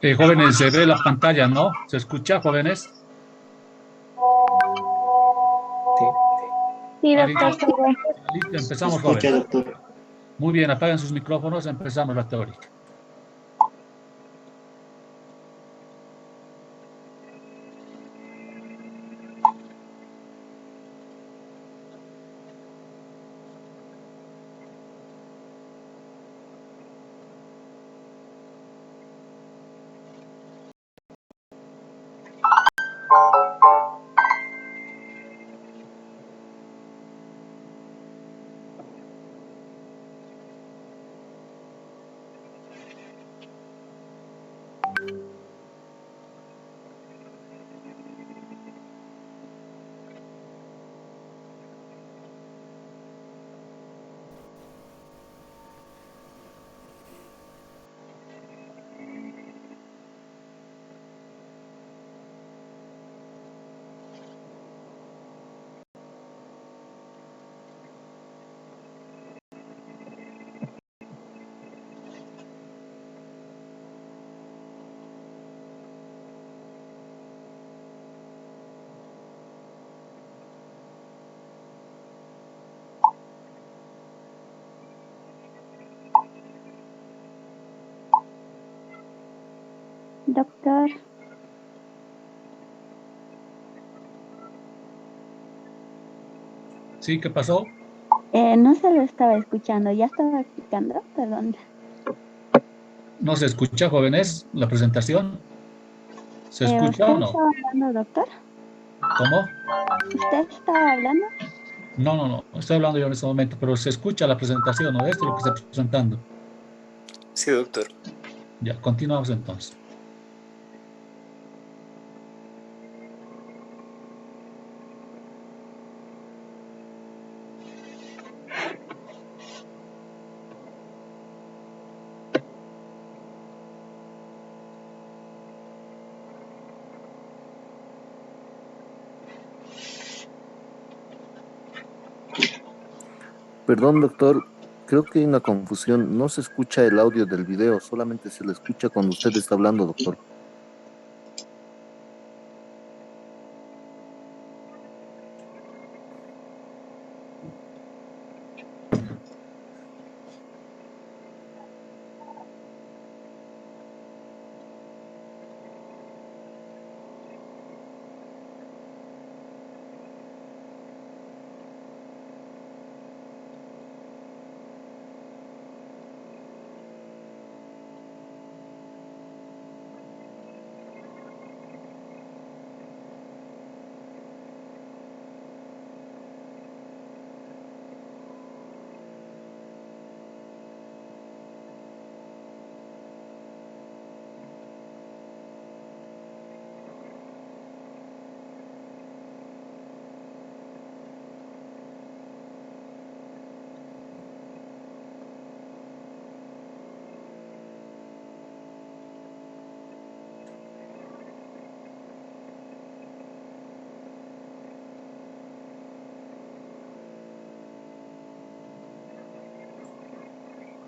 Jóvenes, se ve la pantalla, ¿no? ¿Se escucha, jóvenes? Sí. Sí, ¿Alguien doctor, está se ve. listo? Se Empezamos, escucha, jóvenes. doctor. Muy bien, apaguen sus micrófonos, empezamos la teórica. Doctor, ¿Sí? ¿Qué pasó? no se lo estaba escuchando, ya estaba explicando, perdón. ¿No se escucha, jóvenes, la presentación? ¿Se escucha ¿Usted o no? estaba hablando, doctor? ¿Cómo? ¿Usted estaba hablando? No, no, no. Estoy hablando yo en este momento, pero se escucha la presentación, ¿no? Esto es lo que está presentando. Sí, doctor. Ya, continuamos entonces. Perdón, doctor, creo que hay una confusión. No se escucha el audio del video, solamente se le escucha cuando usted está hablando, doctor.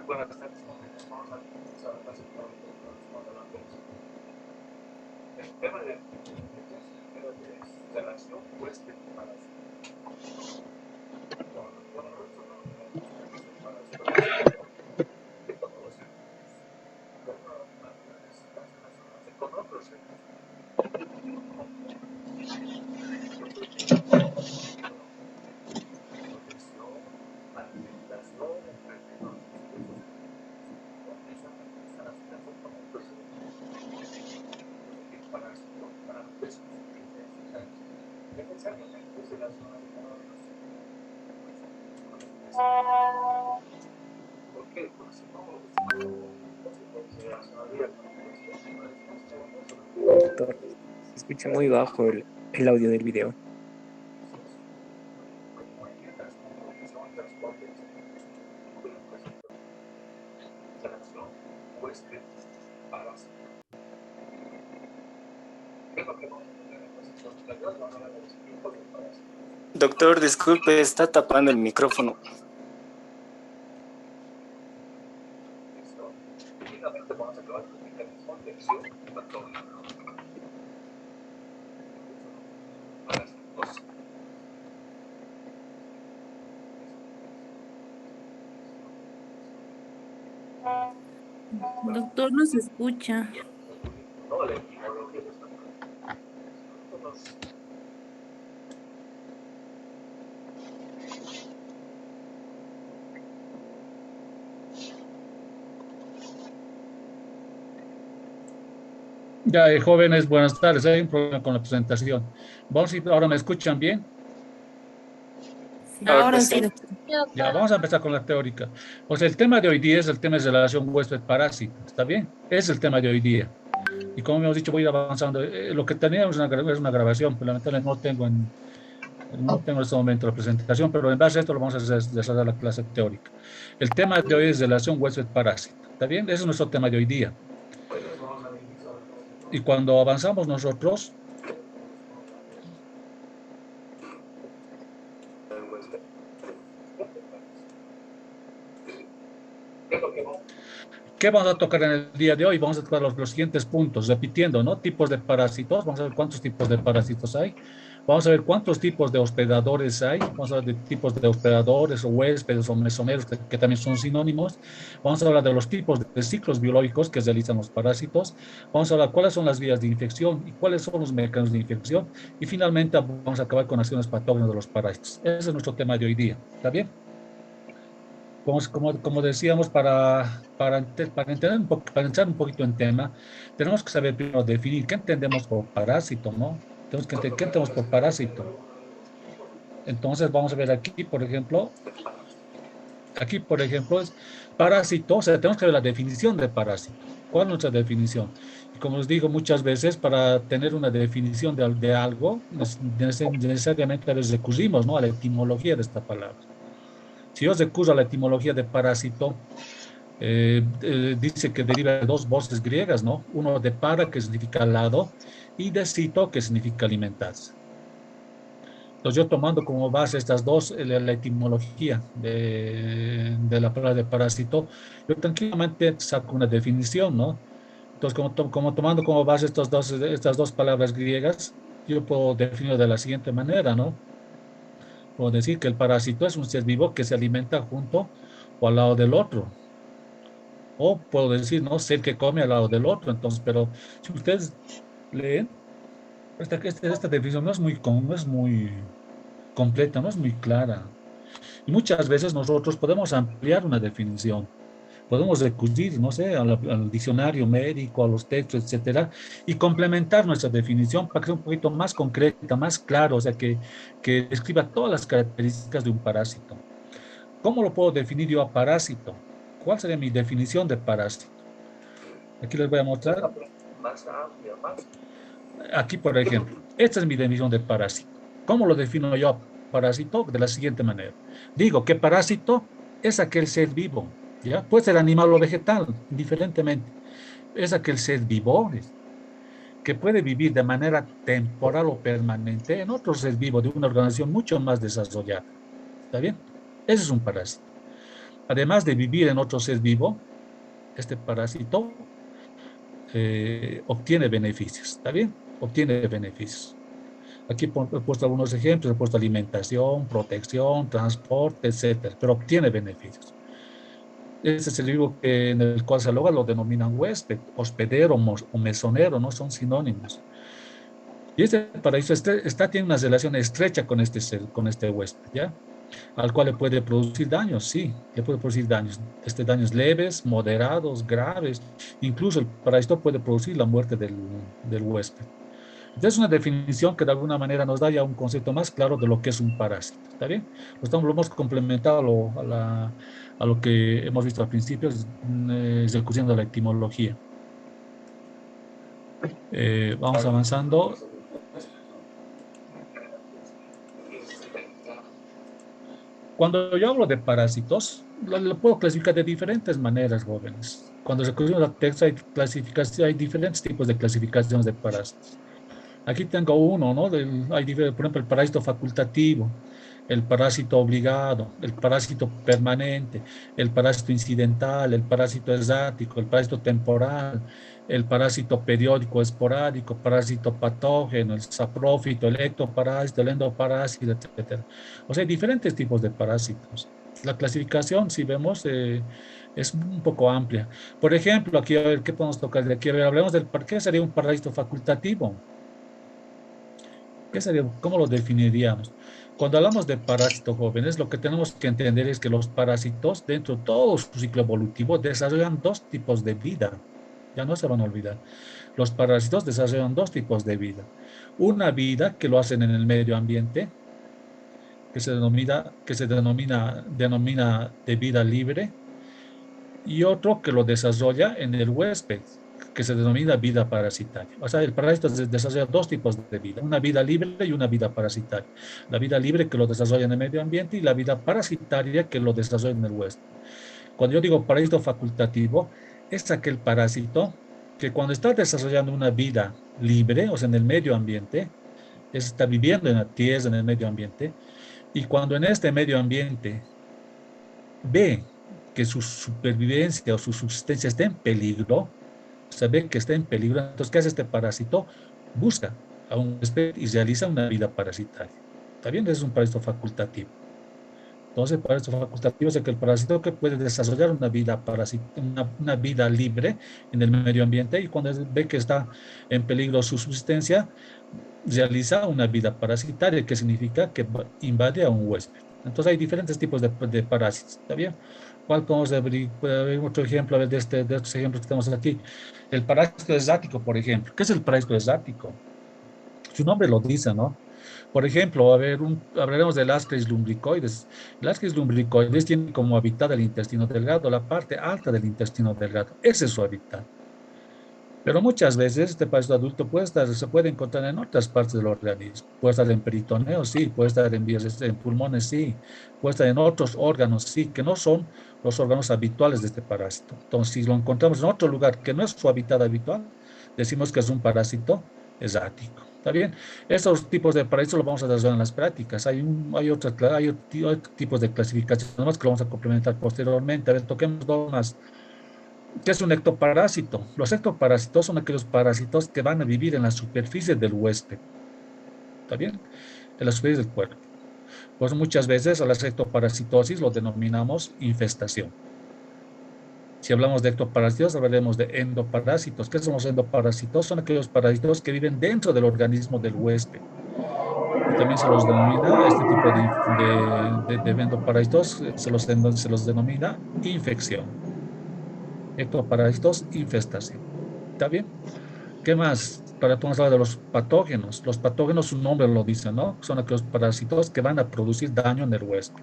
Buenas tardes, jóvenes. Vamos a comenzar la clase teórica que corresponde a la PES. El tema de entonces, el tema de relación huésped-separación. Bueno, resolvamos la separación de todos los servicios con naturales relacionadas con otros servicios. Los servicios protección, alimentación, entre otros servicios comienzan a relacionarse con otros servicios. Para necesariamente se relacionan con otros servicios. ¿Por qué? Porque si no se relacionaría con otros servicios. Doctor, se escucha muy bajo el audio del video. Doctor, disculpe, está tapando el micrófono. llama mecanismo de acción patógeno. Parásitos. Doctor, no se escucha. No, la etimología de esta palabra. Ya, jóvenes, buenas tardes. Hay un problema con la presentación. Vamos, ahora me escuchan bien. Ahora sí, doctor. Ya, vamos a empezar con la teórica. Pues el tema de hoy día es el tema de relación huésped-parásito. ¿Está bien? Es el tema de hoy día. Y como hemos dicho, voy a ir avanzando. Lo que teníamos es una grabación, pero lamentablemente no tengo en este momento la presentación, pero en base a esto lo vamos a desarrollar la clase teórica. El tema de hoy es relación huésped-parásito. ¿Está bien? Ese es nuestro tema de hoy día. Y cuando avanzamos nosotros, ¿qué vamos a tocar en el día de hoy? Vamos a tocar los siguientes puntos, repitiendo, ¿no? Tipos de parásitos, vamos a ver cuántos tipos de parásitos hay. Vamos a ver cuántos tipos de hospedadores hay. Vamos a hablar de tipos de hospedadores o huéspedes o mesoneros, que también son sinónimos. Vamos a hablar de los tipos de ciclos biológicos que realizan los parásitos. Vamos a hablar cuáles son las vías de infección y cuáles son los mecanismos de infección. Y finalmente vamos a acabar con acciones patógenas de los parásitos. Ese es nuestro tema de hoy día. ¿Está bien? Como decíamos, para entender para entrar un poquito en tema, tenemos que saber primero definir qué entendemos por parásito, ¿no? Tenemos que entender qué entendemos por parásito. Entonces, vamos a ver aquí, por ejemplo, es parásito, o sea, tenemos que ver la definición de parásito. ¿Cuál es nuestra definición? Y como les digo muchas veces, para tener una definición de algo, necesariamente recurrimos, ¿no?, a la etimología de esta palabra. Si yo recurro a la etimología de parásito, dice que deriva de dos voces griegas, ¿no? Uno de para, que significa lado, y de cito, que significa alimentarse. Entonces, yo tomando como base estas dos, la etimología de la palabra de parásito, yo tranquilamente saco una definición, ¿no? Entonces, como tomando como base estas dos palabras griegas, yo puedo definirlo de la siguiente manera, ¿no? Puedo decir que el parásito es un ser vivo que se alimenta junto o al lado del otro. O puedo decir, ¿no?, ser que come al lado del otro. Entonces, pero si ustedes leen, esta definición no es muy completa, no es muy clara. Y muchas veces nosotros podemos ampliar una definición. Podemos recurrir, no sé, al diccionario médico, a los textos, etcétera, y complementar nuestra definición para que sea un poquito más concreta, más claro, o sea, que describa todas las características de un parásito. ¿Cómo lo puedo definir yo a parásito? ¿Cuál sería mi definición de parásito? Aquí les voy a mostrar. Aquí, por ejemplo, esta es mi definición de parásito. ¿Cómo lo defino yo a parásito? De la siguiente manera. Digo que parásito es aquel ser vivo, ¿ya? Puede ser animal o vegetal, indiferentemente. Es aquel ser vivo que puede vivir de manera temporal o permanente en otro ser vivo de una organización mucho más desarrollada. ¿Está bien? Ese es un parásito. Además de vivir en otro ser vivo, este parásito obtiene beneficios. ¿Está bien? Obtiene beneficios. Aquí he puesto algunos ejemplos, he puesto alimentación, protección, transporte, etcétera, pero obtiene beneficios. Este es el vivo en el cual se aloja, lo denominan huésped, hospedero o mesonero, ¿no? Son sinónimos. Y este paraíso tiene una relación estrecha con este huésped, ¿ya? Al cual le puede producir daños, sí, le puede producir daños. Daños leves, moderados, graves. Incluso el parásito puede producir la muerte del huésped. Entonces, es una definición que de alguna manera nos da ya un concepto más claro de lo que es un parásito. ¿Está bien? Lo hemos complementado a lo que hemos visto al principio, recurriendo a la etimología. Vamos avanzando. Cuando yo hablo de parásitos, lo puedo clasificar de diferentes maneras, jóvenes. Cuando recurrimos a texto hay diferentes tipos de clasificaciones de parásitos. Aquí tengo uno, ¿no? Por ejemplo, el parásito facultativo, el parásito obligado, el parásito permanente, el parásito incidental, el parásito errático, el parásito temporal, el parásito periódico esporádico, parásito patógeno, el saprófito, el ectoparásito, el endoparásito, etc. O sea, hay diferentes tipos de parásitos. La clasificación, si vemos, es un poco amplia. Por ejemplo, aquí a ver, ¿qué podemos tocar de aquí? A ver, hablemos del, ¿qué sería un parásito facultativo? ¿Qué sería? ¿Cómo lo definiríamos? Cuando hablamos de parásitos jóvenes, lo que tenemos que entender es que los parásitos, dentro de todo su ciclo evolutivo, desarrollan dos tipos de vida. Ya no se van a olvidar. Los parásitos desarrollan dos tipos de vida. Una vida que lo hacen en el medio ambiente, que se denomina de vida libre, y otro que lo desarrolla en el huésped, que se denomina vida parasitaria. O sea, el parásito desarrolla dos tipos de vida, una vida libre y una vida parasitaria. La vida libre que lo desarrolla en el medio ambiente y la vida parasitaria que lo desarrolla en el huésped. Cuando yo digo parásito facultativo, es aquel parásito que cuando está desarrollando una vida libre, o sea, en el medio ambiente, está viviendo en la tierra, en el medio ambiente, y cuando en este medio ambiente ve que su supervivencia o su subsistencia está en peligro, sabe que está en peligro, entonces, ¿qué hace este parásito? Busca a un huésped y realiza una vida parasitaria. ¿Está bien? Ese es un parásito facultativo. Entonces, el parásito facultativo es el parásito que puede desarrollar una vida libre en el medio ambiente y cuando ve que está en peligro su subsistencia, realiza una vida parasitaria, que significa que invade a un huésped. Entonces, hay diferentes tipos de parásitos. ¿Está bien? ¿Cuál podemos abrir? Puede haber otro ejemplo de estos ejemplos que tenemos aquí. El parásito errático, por ejemplo. ¿Qué es el parásito errático? Su nombre lo dice, ¿no? Por ejemplo, hablaremos del Ascaris lumbricoides. El Ascaris lumbricoides tiene como hábitat el intestino delgado, la parte alta del intestino delgado. Ese es su hábitat. Pero muchas veces este parásito adulto se puede encontrar en otras partes del organismo. Puede estar en peritoneo, sí. Puede estar en pulmones, sí. Puede estar en otros órganos, sí, que no son los órganos habituales de este parásito. Entonces, si lo encontramos en otro lugar que no es su hábitat habitual, decimos que es un parásito errático. ¿Está bien? Estos tipos de parásitos los vamos a desarrollar en las prácticas. Hay otros tipos de clasificación, además que lo vamos a complementar posteriormente. A ver, toquemos dos más. ¿Qué es un ectoparásito? Los ectoparásitos son aquellos parásitos que van a vivir en la superficie del huésped. ¿Está bien? En la superficie del cuerpo. Pues muchas veces a la ectoparasitosis lo denominamos infestación. Si hablamos de ectoparásitos, hablaremos de endoparásitos. ¿Qué son los endoparásitos? Son aquellos parásitos que viven dentro del organismo del huésped. Y también se los denomina, este tipo de endoparásitos, se los denomina infección. Ectoparásitos, infestación. ¿Está bien? ¿Qué más? Podemos hablar de los patógenos. Los patógenos, su nombre lo dice, ¿no? Son aquellos parásitos que van a producir daño en el huésped.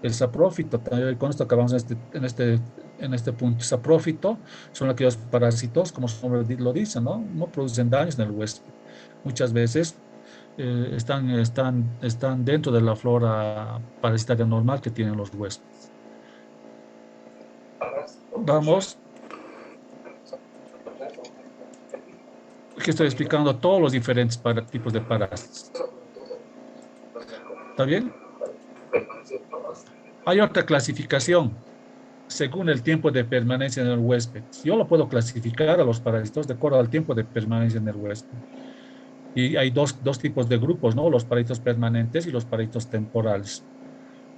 El saprófito, con esto acabamos en este punto. Saprófito son aquellos parásitos, como su nombre lo dice, ¿no? No producen daños en el huésped. Muchas veces están dentro de la flora parasitaria normal que tienen los huéspedes. Vamos. Aquí estoy explicando todos los diferentes tipos de parásitos. ¿Está bien? Hay otra clasificación según el tiempo de permanencia en el huésped. Yo lo puedo clasificar a los parásitos de acuerdo al tiempo de permanencia en el huésped. Y hay dos tipos de grupos, ¿no? Los parásitos permanentes y los parásitos temporales.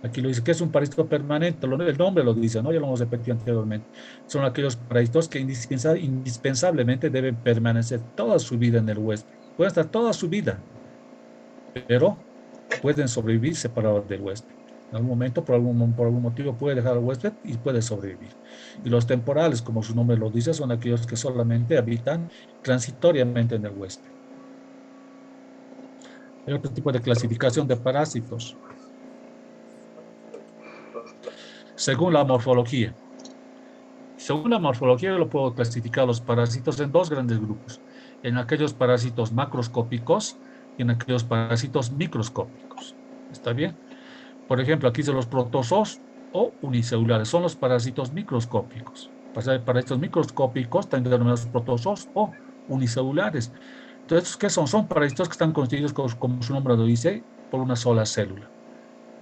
Aquí lo dice, ¿qué es un parásito permanente? El nombre lo dice, ¿no? Ya lo hemos repetido anteriormente. Son aquellos parásitos que indispensablemente deben permanecer toda su vida en el huésped. Pueden estar toda su vida, pero pueden sobrevivir separados del huésped. En algún momento, por algún motivo, puede dejar al huésped y puede sobrevivir. Y los temporales, como su nombre lo dice, son aquellos que solamente habitan transitoriamente en el huésped. Hay otro tipo de clasificación de parásitos. Según la morfología. Según la morfología, yo lo puedo clasificar los parásitos en dos grandes grupos. En aquellos parásitos macroscópicos y en aquellos parásitos microscópicos. ¿Está bien? Por ejemplo, aquí son los protozoos o unicelulares. Son los parásitos microscópicos. Parásitos microscópicos, también denominados protozoos o unicelulares. Entonces, ¿qué son? Son parásitos que están constituidos, como su nombre lo dice, por una sola célula.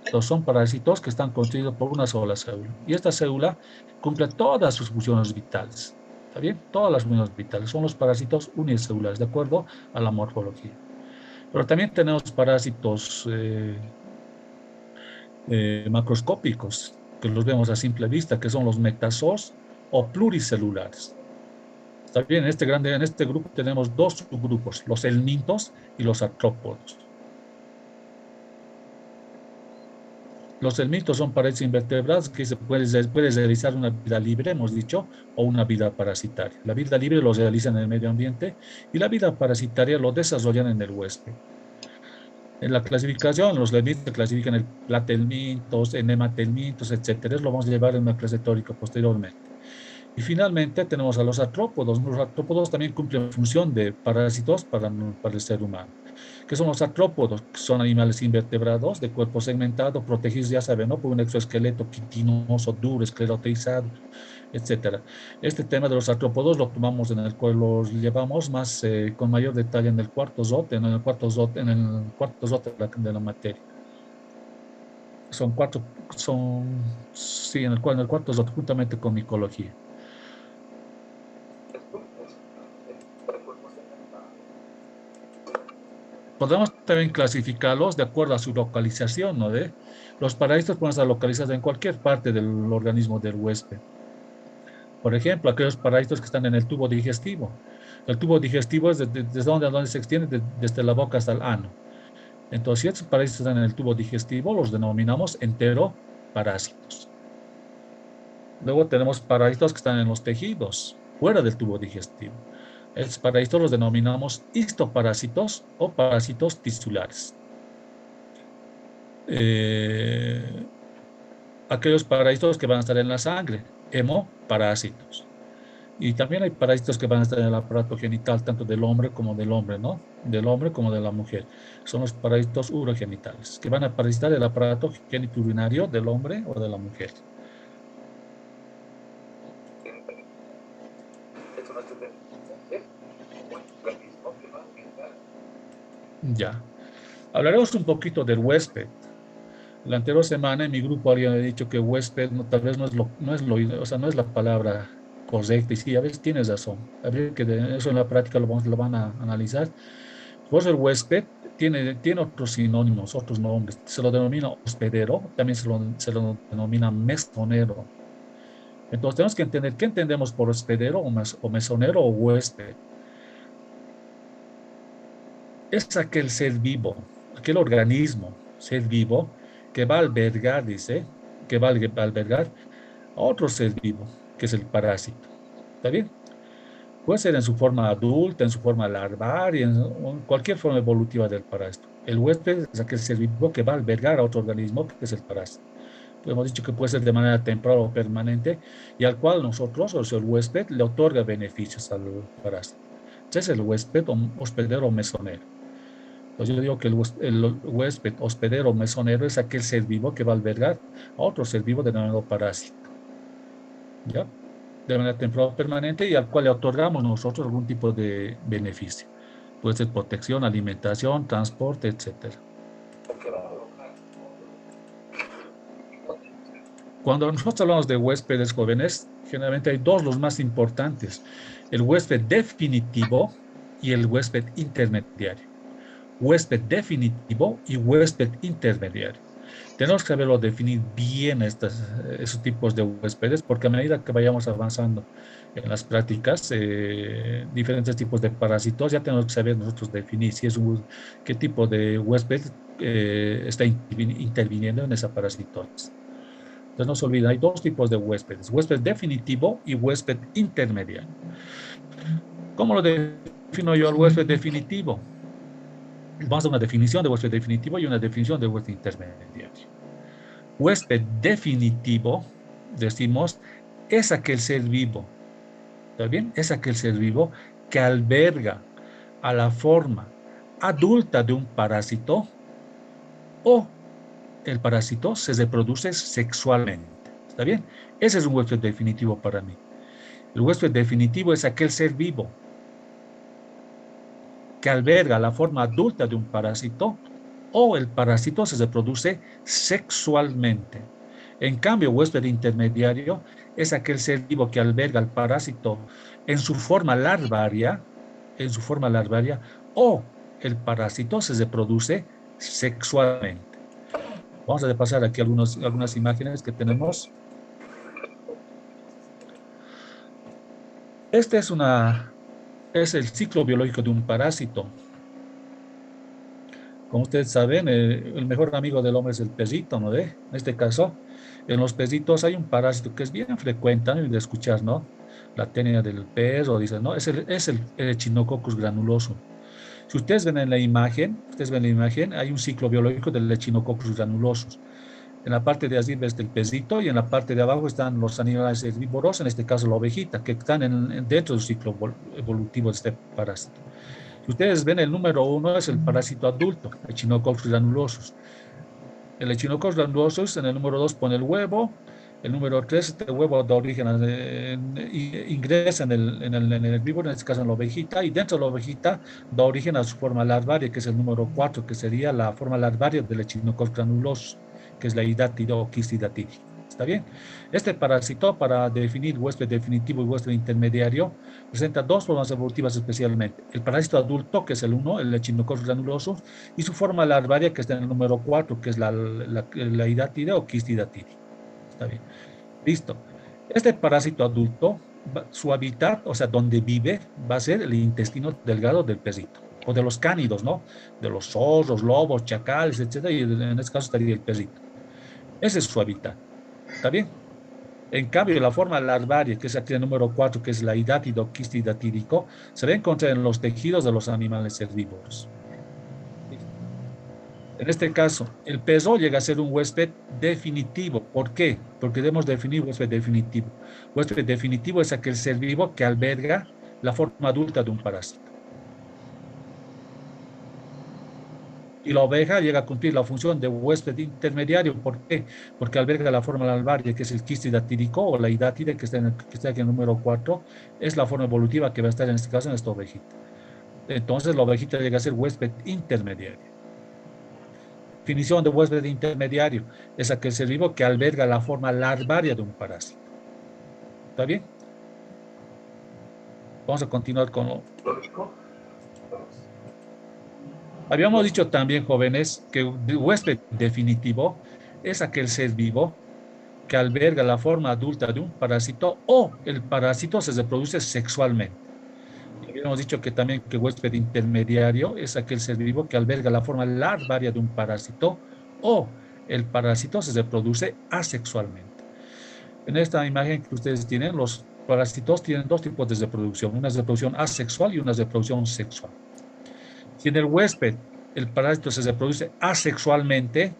Entonces son parásitos que están constituidos por una sola célula. Y esta célula cumple todas sus funciones vitales. ¿Está bien? Todas las funciones vitales. Son los parásitos unicelulares, de acuerdo a la morfología. Pero también tenemos parásitos macroscópicos, que los vemos a simple vista, que son los metazoos o pluricelulares. Está bien, en este grupo tenemos dos subgrupos, los helmintos y los artrópodos. Los helmintos son paredes invertebradas que se puede realizar una vida libre, hemos dicho, o una vida parasitaria. La vida libre lo realizan en el medio ambiente y la vida parasitaria lo desarrollan en el huésped. En la clasificación, los helmintos se clasifican en platelmintos, en hematelmintos, etc. Eso lo vamos a llevar en una clase teórica posteriormente. Y finalmente tenemos a los artrópodos. Los artrópodos también cumplen función de parásitos para el ser humano. ¿Qué son los artrópodos? Son animales invertebrados de cuerpo segmentado, protegidos, ya saben, ¿no? Por un exoesqueleto quitinoso, duro, esclerotizado, etc. Este tema de los artrópodos lo tomamos en el cual los llevamos más con mayor detalle en el cuarto ZOT, en el cuarto ZOT de la materia. Sí, en el cuarto ZOT, juntamente con micología. Podemos también clasificarlos de acuerdo a su localización, ¿no? Los parásitos pueden estar localizados en cualquier parte del organismo del huésped. Por ejemplo, aquellos parásitos que están en el tubo digestivo. El tubo digestivo es desde donde se extiende, desde la boca hasta el ano. Entonces, si estos parásitos están en el tubo digestivo, los denominamos enteroparásitos. Luego tenemos parásitos que están en los tejidos, fuera del tubo digestivo. Estos parásitos los denominamos histoparásitos o parásitos tisulares. Aquellos parásitos que van a estar en la sangre, hemoparásitos. Y también hay parásitos que van a estar en el aparato genital, tanto del hombre como del hombre, ¿no? Del hombre como de la mujer. Son los parásitos urogenitales, que van a parasitar el aparato genitourinario del hombre o de la mujer. Ya. Hablaremos un poquito del huésped. La anterior semana en mi grupo alguien ha dicho que huésped tal vez no es la palabra correcta. Y sí, a veces tienes razón. Habría que eso en la práctica lo van a analizar. Pues el huésped tiene otros sinónimos, otros nombres. Se lo denomina hospedero, también se lo denomina mesonero. Entonces tenemos que entender qué entendemos por hospedero o mesonero o huésped. Es aquel ser vivo, aquel organismo, ser vivo, que va a albergar, a otro ser vivo, que es el parásito. ¿Está bien? Puede ser en su forma adulta, en su forma larvaria, en cualquier forma evolutiva del parásito. El huésped es aquel ser vivo que va a albergar a otro organismo, que es el parásito. Hemos dicho que puede ser de manera temporal o permanente, y al cual nosotros, o sea, el huésped, le otorga beneficios al parásito. Ese es el huésped hospedero mesonero. Entonces yo digo que el huésped hospedero mesonero es aquel ser vivo que va a albergar a otro ser vivo denominado parásito. ¿Ya? De manera temporal o permanente, y al cual le otorgamos nosotros algún tipo de beneficio. Puede ser protección, alimentación, transporte, etc. Cuando nosotros hablamos de huéspedes jóvenes, generalmente hay dos, los más importantes: el huésped definitivo y el huésped intermediario. Huésped definitivo y huésped intermediario. Tenemos que saberlo definir bien esos tipos de huéspedes, porque a medida que vayamos avanzando en las prácticas, diferentes tipos de parásitos, ya tenemos que saber nosotros definir qué tipo de huésped está interviniendo en esa parasitosis. Entonces no se olviden, hay dos tipos de huéspedes: huésped definitivo y huésped intermediario. ¿Cómo lo defino yo al huésped definitivo? Vamos a una definición de huésped definitivo y una definición de huésped intermediario. Huésped definitivo, decimos, es aquel ser vivo, ¿está bien? Es aquel ser vivo que alberga a la forma adulta de un parásito, o el parásito se reproduce sexualmente, ¿está bien? Ese es un huésped definitivo para mí. El huésped definitivo es aquel ser vivo que alberga la forma adulta de un parásito, o el parásito se reproduce sexualmente. En cambio, huésped intermediario es aquel ser vivo que alberga al parásito en su forma larvaria, o el parásito se reproduce sexualmente. Vamos a repasar aquí algunas imágenes que tenemos. Este es el ciclo biológico de un parásito. Como ustedes saben, el mejor amigo del hombre es el perrito, ¿no ve? En este caso, en los perritos hay un parásito que es bien frecuente, ¿no? De escuchar, ¿no? La técnica del perro, dicen, ¿no? Es el Echinococcus granuloso. Si ustedes ven en la imagen, hay un ciclo biológico del Echinococcus granulosus. En la parte de arriba está el perrito y en la parte de abajo están los animales herbívoros, en este caso la ovejita, que están dentro del ciclo evolutivo de este parásito. Si ustedes ven, el número 1 es el parásito adulto, Echinococcus granulosus. El Echinococcus granulosus en el número 2 pone el huevo. El número 3, este huevo da origen, ingresa en el herbívoro, en este caso en la ovejita, y dentro de la ovejita da origen a su forma larvaria, que es el número 4, que sería la forma larvaria del Echinococcus granulosus, que es la hidátida o quistidátida. ¿Está bien? Este parásito, para definir huésped definitivo y huésped intermediario, presenta dos formas evolutivas especialmente. El parásito adulto, que es el 1, el Echinococcus granulosus, y su forma larvaria, que está en el número 4, que es la hidátida o quistidátida. Está bien. Listo. Este parásito adulto, su hábitat, o sea, donde vive, va a ser el intestino delgado del perrito, o de los cánidos, ¿no? De los zorros, lobos, chacales, etc. Y en este caso estaría el perrito. Ese es su hábitat. ¿Está bien? En cambio, la forma larvaria, que es aquí el número 4, que es la hidátido quistidatídico, se va a encontrar en los tejidos de los animales herbívoros. En este caso, el perro llega a ser un huésped definitivo. ¿Por qué? Porque debemos definir huésped definitivo. Huésped definitivo es aquel ser vivo que alberga la forma adulta de un parásito. Y la oveja llega a cumplir la función de huésped intermediario. ¿Por qué? Porque alberga la forma larvaria, que es el quistidatídico o la hidátide, que está aquí en el número 4, es la forma evolutiva que va a estar en este caso en esta ovejita. Entonces la ovejita llega a ser huésped intermediario. Definición de huésped intermediario es aquel ser vivo que alberga la forma larvaria de un parásito. ¿Está bien? Vamos a continuar con lo lógico. Habíamos dicho también, jóvenes, que huésped definitivo es aquel ser vivo que alberga la forma adulta de un parásito o el parásito se reproduce sexualmente. Y habíamos dicho que también que huésped intermediario es aquel ser vivo que alberga la forma larvaria de un parásito o el parásito se reproduce asexualmente. En esta imagen que ustedes tienen, los parásitos tienen dos tipos de reproducción, una reproducción asexual y una reproducción sexual. Si en el huésped el parásito se reproduce asexualmente,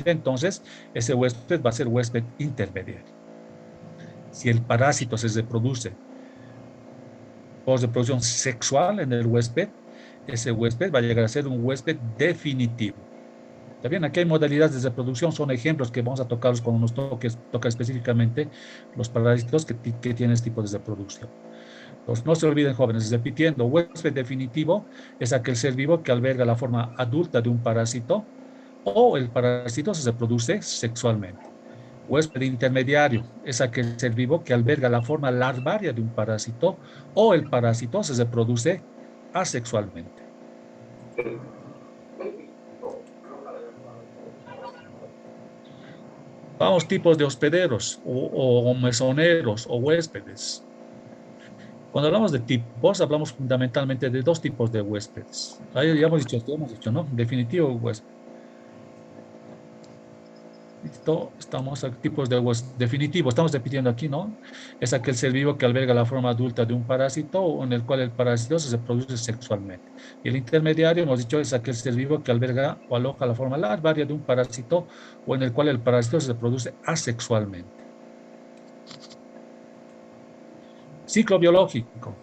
entonces ese huésped va a ser huésped intermediario. Si el parásito se reproduce por reproducción sexual en el huésped, ese huésped va a llegar a ser un huésped definitivo. ¿Está bien? Aquí hay modalidades de reproducción, son ejemplos que vamos a tocarlos cuando nos toca específicamente los parásitos que tienen este tipo de reproducción. Entonces, no se olviden, jóvenes, repitiendo, huésped definitivo es aquel ser vivo que alberga la forma adulta de un parásito o el parásito se reproduce sexualmente. Huésped intermediario es aquel ser vivo que alberga la forma larvaria de un parásito o el parásito se reproduce asexualmente. Vamos, tipos de hospederos o mesoneros o huéspedes. Cuando hablamos de tipos, hablamos fundamentalmente de dos tipos de huéspedes. Ahí ya hemos dicho, ¿no? Definitivo huésped. Listo, estamos a tipos de huésped definitivo. Estamos repitiendo aquí, ¿no? Es aquel ser vivo que alberga la forma adulta de un parásito o en el cual el parásito se reproduce sexualmente. Y el intermediario, hemos dicho, es aquel ser vivo que alberga o aloja la forma larvaria de un parásito o en el cual el parásito se reproduce asexualmente. Ciclo biológico.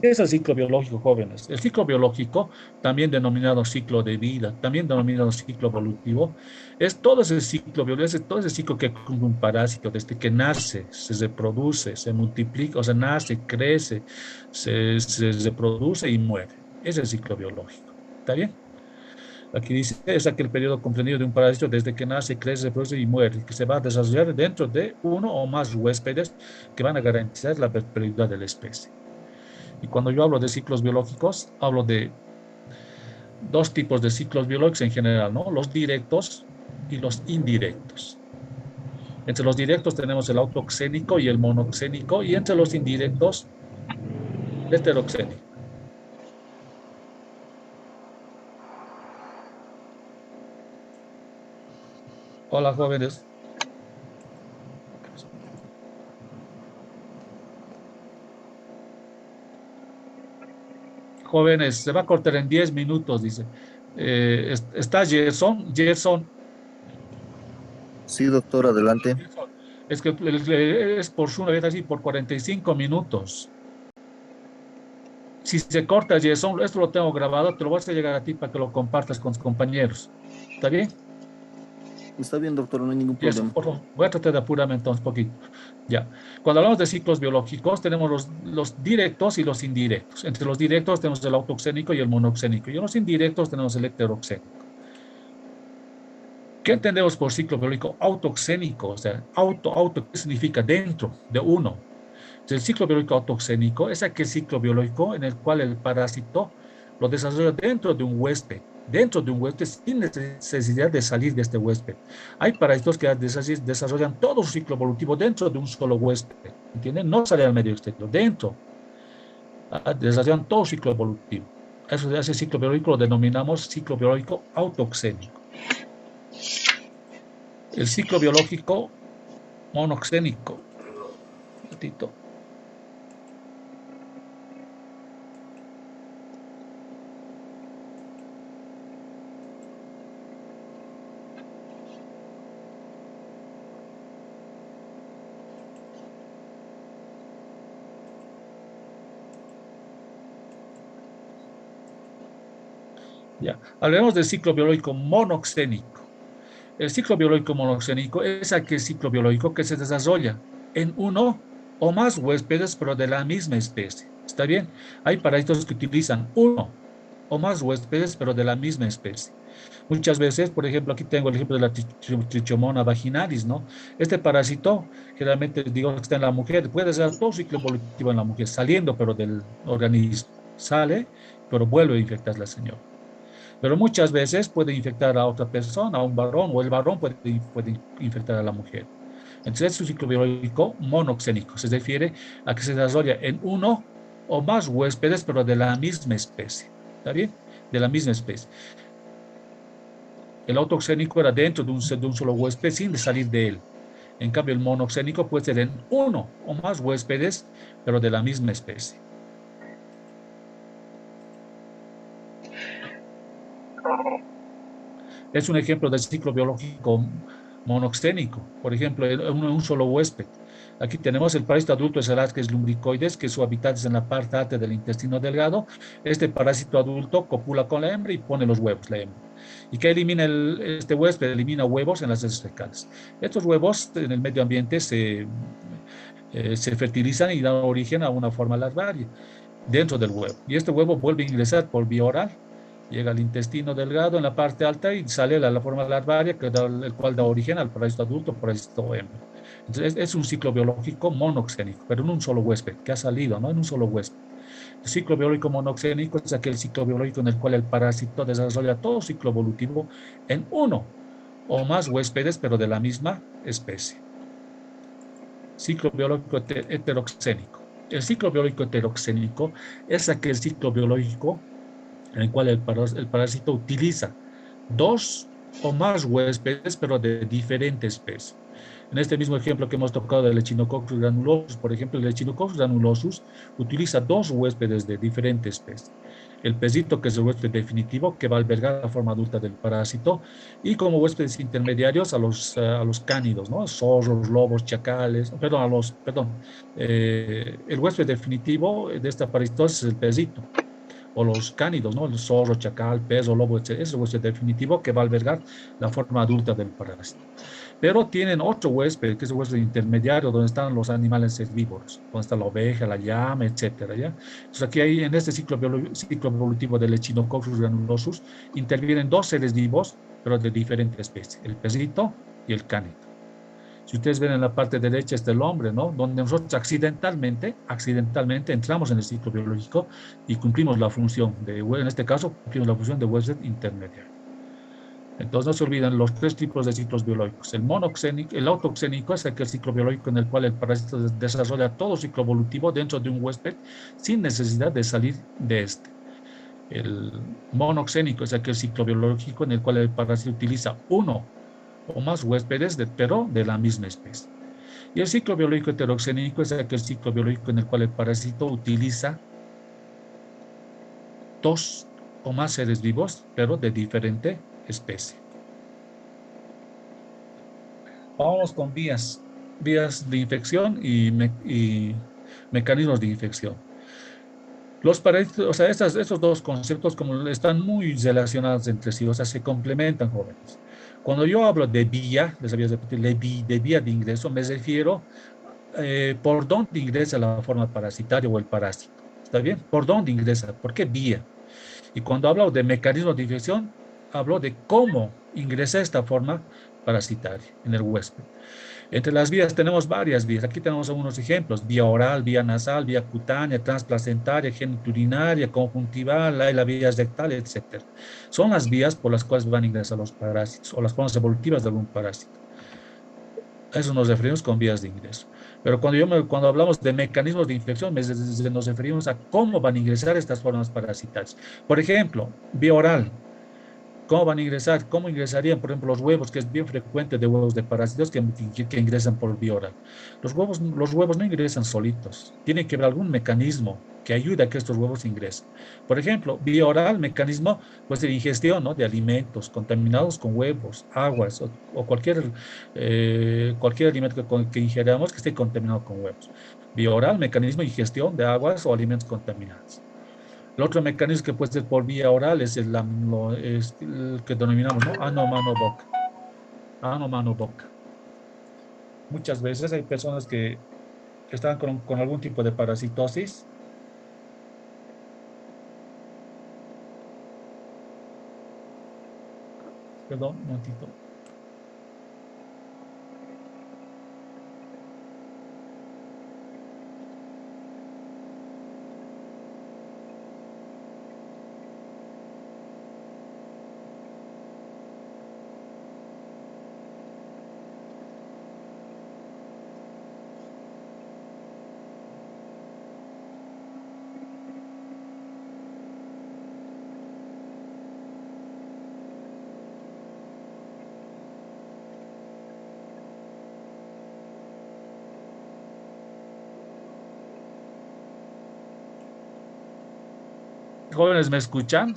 ¿Qué es el ciclo biológico, jóvenes? El ciclo biológico, también denominado ciclo de vida, también denominado ciclo evolutivo, es todo ese ciclo biológico, todo ese ciclo que cumple un parásito desde que nace, se reproduce, se multiplica, o sea, nace, crece, se reproduce y muere. Es el ciclo biológico. ¿Está bien? Aquí dice, es aquel periodo comprendido de un parásito desde que nace, crece, se produce y muere, que se va a desarrollar dentro de uno o más huéspedes que van a garantizar la perpetuidad de la especie. Y cuando yo hablo de ciclos biológicos, hablo de dos tipos de ciclos biológicos en general, ¿no? Los directos y los indirectos. Entre los directos tenemos el autoxénico y el monoxénico, y entre los indirectos, el heteroxénico. Hola, jóvenes. Jóvenes, se va a cortar en 10 minutos, dice. ¿Está Gerson? Gerson. Sí, doctor, adelante. Es que es por Zoom, es así, por 45 minutos. Si se corta, Gerson, esto lo tengo grabado, te lo voy a hacer llegar a ti para que lo compartas con tus compañeros. ¿Está bien? Está bien, doctor, no hay ningún Eso, problema. por favor, voy a tratar de apurarme entonces un poquito. Ya. Cuando hablamos de ciclos biológicos, tenemos los directos y los indirectos. Entre los directos tenemos el autoxénico y el monoxénico. Y en los indirectos tenemos el heteroxénico. ¿Qué entendemos por ciclo biológico autoxénico? O sea, ¿qué significa? Dentro de uno. El ciclo biológico autoxénico es aquel ciclo biológico en el cual el parásito lo desarrolla dentro de un huésped sin necesidad de salir de este huésped. Hay parásitos que desarrollan todo su ciclo evolutivo dentro de un solo huésped, ¿entienden? No sale al medio exterior, dentro. Desarrollan todo su ciclo evolutivo. Ese ciclo biológico lo denominamos ciclo biológico autoxénico. El ciclo biológico monoxénico. Un ratito. Ya. Hablemos del ciclo biológico monoxénico. El ciclo biológico monoxénico es aquel ciclo biológico que se desarrolla en uno o más huéspedes, pero de la misma especie. ¿Está bien? Hay parásitos que utilizan uno o más huéspedes, pero de la misma especie. Muchas veces, por ejemplo, aquí tengo el ejemplo de la Trichomona vaginalis, ¿no? Este parásito, generalmente digo que está en la mujer, puede ser todo ciclo evolutivo en la mujer, saliendo pero del organismo. Sale, pero vuelve a infectar a la señora. Pero muchas veces puede infectar a otra persona, a un varón, o el varón puede infectar a la mujer. Entonces es un ciclo biológico monoxénico. Se refiere a que se desarrolla en uno o más huéspedes, pero de la misma especie. ¿Está bien? De la misma especie. El autoxénico era dentro de un solo huésped sin salir de él. En cambio, el monoxénico puede ser en uno o más huéspedes, pero de la misma especie. Es un ejemplo del ciclo biológico monoxénico, por ejemplo, en un solo huésped. Aquí tenemos el parásito adulto Escelastris lumbricoides, que su hábitat es en la parte alta del intestino delgado. Este parásito adulto copula con la hembra y pone los huevos, la hembra. ¿Y qué elimina este huésped? Elimina huevos en las heces fecales. Estos huevos en el medio ambiente se fertilizan y dan origen a una forma larvaria dentro del huevo. Y este huevo vuelve a ingresar por vía oral. Llega al intestino delgado en la parte alta y sale la forma larvaria, el cual da origen al parásito adulto, parásito hembra. Entonces es un ciclo biológico monoxénico, pero en un solo huésped, que ha salido, ¿no? En un solo huésped. El ciclo biológico monoxénico es aquel ciclo biológico en el cual el parásito desarrolla todo ciclo evolutivo en uno o más huéspedes, pero de la misma especie. Ciclo biológico heteroxénico. El ciclo biológico heteroxénico es aquel ciclo biológico en el cual el parásito utiliza dos o más huéspedes, pero de diferentes especies. En este mismo ejemplo que hemos tocado del Echinococcus granulosus, por ejemplo, el Echinococcus granulosus utiliza dos huéspedes de diferentes especies. El pesito, que es el huésped definitivo, que va a albergar la forma adulta del parásito, y como huéspedes intermediarios a los cánidos, ¿no? Zorros, lobos, chacales, el huésped definitivo de esta parasitosis es el pesito, o los cánidos, ¿no? El zorro, chacal, pez o lobo, etc. Es el huésped definitivo que va a albergar la forma adulta del parásito. pero tienen otro huésped, que es el huésped intermediario, donde están los animales herbívoros, donde está la oveja, la llama, etcétera, ¿ya? Entonces aquí hay, en este ciclo evolutivo del Echinococcus granulosus, intervienen dos seres vivos, pero de diferente especie, el perrito y el cánido. Si ustedes ven en la parte derecha está el hombre, ¿no? Donde nosotros accidentalmente entramos en el ciclo biológico y cumplimos la función en este caso, cumplimos la función de huésped intermediario. Entonces no se olviden los tres tipos de ciclos biológicos. El monoxénico, el autoxénico es aquel ciclo biológico en el cual el parásito desarrolla todo ciclo evolutivo dentro de un huésped sin necesidad de salir de este. El monoxénico es aquel ciclo biológico en el cual el parásito utiliza uno o más huéspedes, pero de la misma especie. Y el ciclo biológico heteroxénico es aquel ciclo biológico en el cual el parásito utiliza dos o más seres vivos, pero de diferente especie. Vamos con vías de infección y mecanismos de infección. Los parásitos, o sea, estos dos conceptos como están muy relacionados entre sí, o sea, se complementan, jóvenes. Cuando yo hablo de vía, les había repetido, de vía de ingreso, me refiero por dónde ingresa la forma parasitaria o el parásito. ¿Está bien? ¿Por dónde ingresa? ¿Por qué vía? Y cuando hablo de mecanismos de infección, hablo de cómo ingresa esta forma parasitaria en el huésped. Entre las vías tenemos varias vías. Aquí tenemos algunos ejemplos: vía oral, vía nasal, vía cutánea, transplacentaria, geniturinaria, conjuntival, la vía rectal, etc. Son las vías por las cuales van a ingresar los parásitos o las formas evolutivas de algún parásito. A eso nos referimos con vías de ingreso. Pero cuando hablamos de mecanismos de infección, nos referimos a cómo van a ingresar estas formas parasitarias. Por ejemplo, vía oral. ¿Cómo van a ingresar? ¿Cómo ingresarían, por ejemplo, los huevos, que es bien frecuente de huevos de parásitos que ingresan por vía oral? Los huevos no ingresan solitos. Tiene que haber algún mecanismo que ayude a que estos huevos ingresen. Por ejemplo, vía oral, mecanismo pues, de ingestión, ¿no? De alimentos contaminados con huevos, aguas o cualquier alimento que ingeramos que esté contaminado con huevos. Vía oral, mecanismo de ingestión de aguas o alimentos contaminados. El otro mecanismo que puede ser por vía oral es el que denominamos, ¿no? Ano, mano, boca. Ano, mano, boca. Muchas veces hay personas que están con algún tipo de parasitosis. Perdón, un momentito. Jóvenes, ¿me escuchan?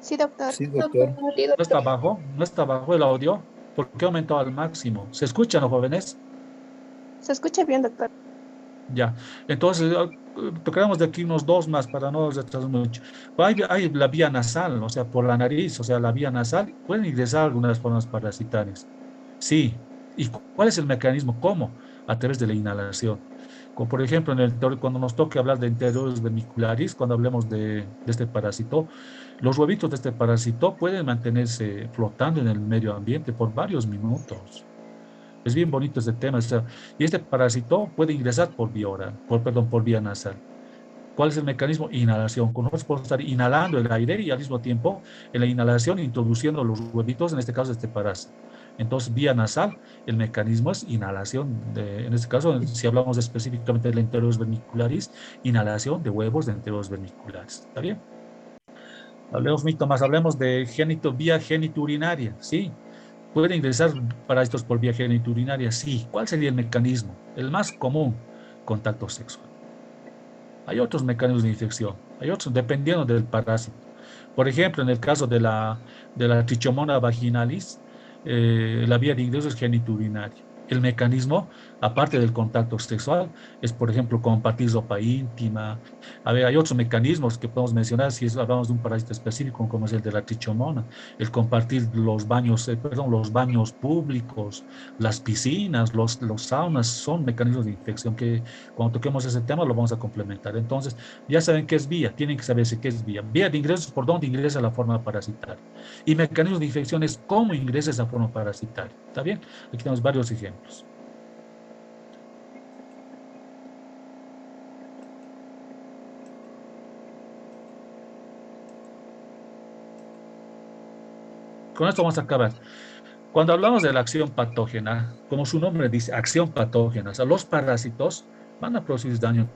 Sí, doctor. Sí, doctor. ¿No está bajo? ¿No está bajo el audio? ¿Por qué aumentó al máximo? ¿Se escuchan los jóvenes? Se escucha bien, doctor. Ya. Entonces, tocaremos de aquí unos dos más para no retrasar mucho. Hay la vía nasal, o sea, por la nariz, o sea, la vía nasal, pueden ingresar algunas formas parasitarias. Sí. ¿Y cuál es el mecanismo? ¿Cómo? A través de la inhalación. Como por ejemplo, cuando nos toque hablar de enteroides vermicularis, cuando hablemos de este parásito, los huevitos de este parásito pueden mantenerse flotando en el medio ambiente por varios minutos. Es bien bonito este tema. O sea, y este parásito puede ingresar por vía oral, por vía nasal. ¿Cuál es el mecanismo? Inhalación. Con nosotros podemos estar inhalando el aire y al mismo tiempo en la inhalación introduciendo los huevitos, en este caso de este parásito. Entonces, vía nasal, el mecanismo es inhalación, en este caso, si hablamos específicamente de la enteroides vermicularis, inhalación de huevos de enteroides vermicularis. ¿Está bien? Hablemos un poquito más, hablemos de vía geniturinaria, ¿sí? ¿Puede ingresar parásitos por vía geniturinaria? Sí. ¿Cuál sería el mecanismo? El más común, contacto sexual. Hay otros mecanismos de infección, hay otros dependiendo del parásito. Por ejemplo, en el caso de la Trichomonas vaginalis, la vía de ingreso es geniturinaria. El mecanismo, aparte del contacto sexual, es, por ejemplo, compartir ropa íntima. A ver, hay otros mecanismos que podemos mencionar si hablamos de un parásito específico, como es el de la trichomona, el compartir los baños, los baños públicos, las piscinas, los saunas, son mecanismos de infección que cuando toquemos ese tema lo vamos a complementar. Entonces, ya saben qué es vía, tienen que saber qué es vía. Vía de ingresos, por dónde ingresa la forma parasitaria. Y mecanismos de infección es cómo ingresa esa forma parasitaria. ¿Está bien? Aquí tenemos varios ejemplos. Con esto vamos a acabar. Cuando hablamos de la acción patógena, como su nombre dice, acción patógena, o sea, los parásitos van a producir daño